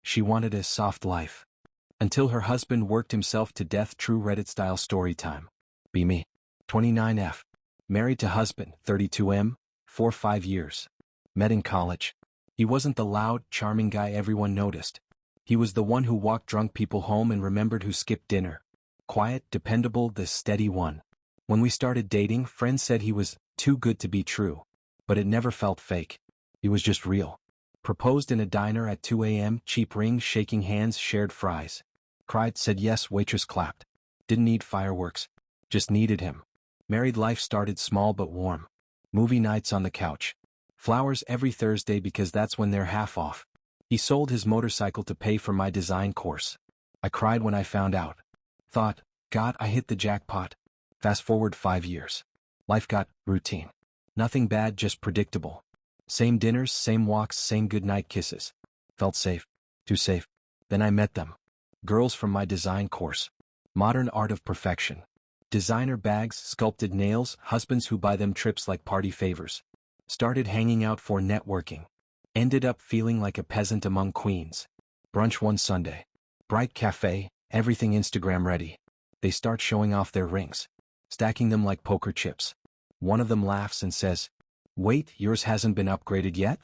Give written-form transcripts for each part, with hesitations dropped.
She wanted a soft life. Until her husband worked himself to death. True Reddit-style story time. Be me. 29F. Married to husband, 32M, 4-5 years. Met in college. He wasn't the loud, charming guy everyone noticed. He was the one who walked drunk people home and remembered who skipped dinner. Quiet, dependable, the steady one. When we started dating, friends said he was too good to be true. But it never felt fake. He was just real. Proposed in a diner at 2 a.m., cheap ring, shaking hands, shared fries. Cried, said yes, waitress clapped. Didn't need fireworks. Just needed him. Married life started small but warm. Movie nights on the couch. Flowers every Thursday because that's when they're half off. He sold his motorcycle to pay for my design course. I cried when I found out. Thought, God, I hit the jackpot. Fast forward 5 years. Life got routine. Nothing bad, just predictable. Same dinners, same walks, same goodnight kisses. Felt safe. Too safe. Then I met them. Girls from my design course. Modern art of perfection. Designer bags, sculpted nails, husbands who buy them trips like party favors. Started hanging out for networking. Ended up feeling like a peasant among queens. Brunch one Sunday. Bright cafe, everything Instagram ready. They start showing off their rings. Stacking them like poker chips. One of them laughs and says, "Wait, yours hasn't been upgraded yet?"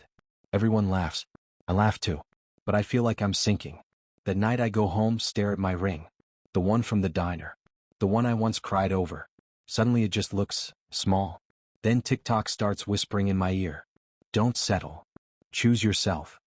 Everyone laughs. I laugh too. But I feel like I'm sinking. That night I go home, stare at my ring. The one from the diner. The one I once cried over. Suddenly it just looks small. Then TikTok starts whispering in my ear. Don't settle. Choose yourself.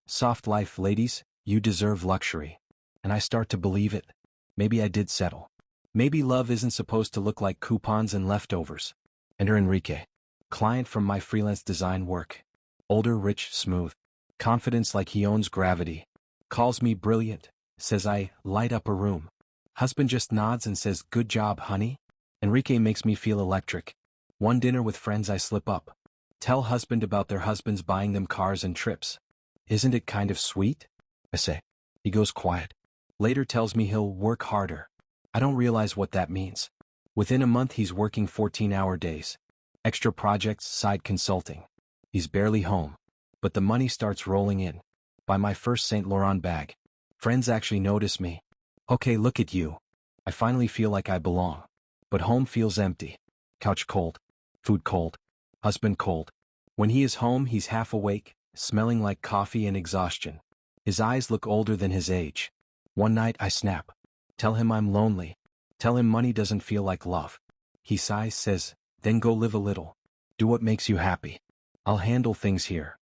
Soft life, ladies, you deserve luxury. And I start to believe it. Maybe I did settle. Maybe love isn't supposed to look like coupons and leftovers. Enter Enrique. Client from my freelance design work. Older, rich, smooth. Confidence like he owns gravity. Calls me brilliant. Says I light up a room. Husband just nods and says, "Good job, honey." Enrique makes me feel electric. One dinner with friends I slip up. Tell husband about their husbands buying them cars and trips. Isn't it kind of sweet? I say. He goes quiet. Later tells me he'll work harder. I don't realize what that means. Within a month he's working 14-hour days. Extra projects, side consulting. He's barely home. But the money starts rolling in. Buy my first Saint Laurent bag. Friends actually notice me. Okay, look at you. I finally feel like I belong. But home feels empty. Couch cold. Food cold. Husband cold. When he is home, he's half awake, smelling like coffee and exhaustion. His eyes look older than his age. One night I snap. Tell him I'm lonely. Tell him money doesn't feel like love. He sighs, says, "Then go live a little. Do what makes you happy. I'll handle things here."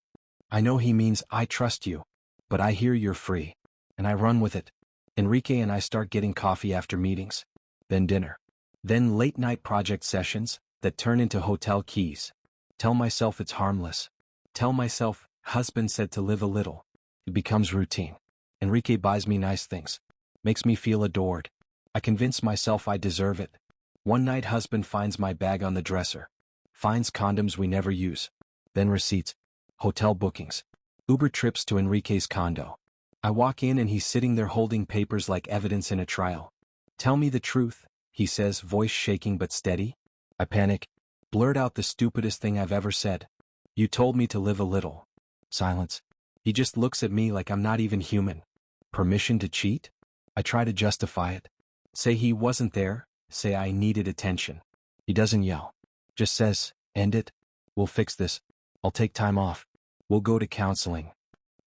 I know he means I trust you. But I hear you're free. And I run with it. Enrique and I start getting coffee after meetings. Then dinner. Then late-night project sessions that turn into hotel keys. Tell myself it's harmless. Tell myself, husband said to live a little. It becomes routine. Enrique buys me nice things. Makes me feel adored. I convince myself I deserve it. One night husband finds my bag on the dresser. Finds condoms we never use. Then receipts. Hotel bookings. Uber trips to Enrique's condo. I walk in and he's sitting there holding papers like evidence in a trial. "Tell me the truth," he says, voice shaking but steady. I panic. Blurt out the stupidest thing I've ever said. "You told me to live a little." Silence. He just looks at me like I'm not even human. Permission to cheat? I try to justify it. Say he wasn't there. Say I needed attention. He doesn't yell. Just says, "End it. We'll fix this. I'll take time off. We'll go to counseling."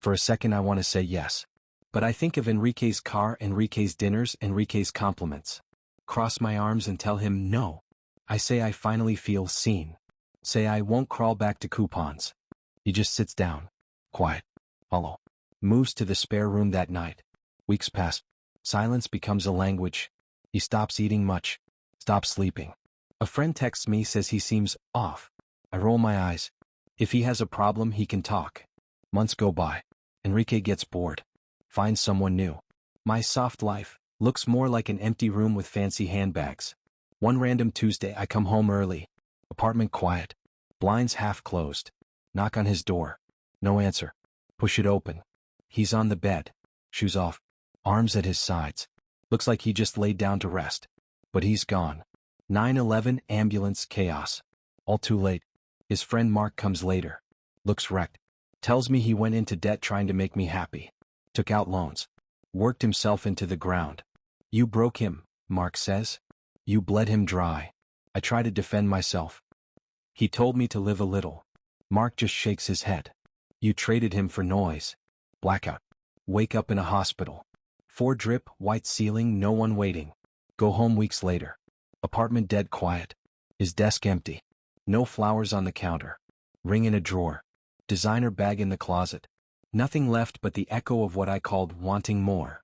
For a second I want to say yes. But I think of Enrique's car, Enrique's dinners, Enrique's compliments. Cross my arms and tell him no. I say I finally feel seen. Say I won't crawl back to coupons. He just sits down. Quiet. Hollow. Moves to the spare room that night. Weeks pass. Silence becomes a language. He stops eating much. Stops sleeping. A friend texts me, says he seems off. I roll my eyes. If he has a problem, he can talk. Months go by. Enrique gets bored. Finds someone new. My soft life looks more like an empty room with fancy handbags. One random Tuesday I come home early. Apartment quiet. Blinds half closed. Knock on his door. No answer. Push it open. He's on the bed. Shoes off. Arms at his sides. Looks like he just laid down to rest. But he's gone. 9/11, ambulance, chaos. All too late. His friend Mark comes later. Looks wrecked. Tells me he went into debt trying to make me happy. Took out loans. Worked himself into the ground. You broke him, Mark says. You bled him dry. I try to defend myself. He told me to live a little. Mark just shakes his head. You traded him for noise. Blackout. Wake up in a hospital. 4 drip, white ceiling, no one waiting. Go home weeks later. Apartment dead quiet. His desk empty. No flowers on the counter. Ring in a drawer. Designer bag in the closet. Nothing left but the echo of what I called wanting more.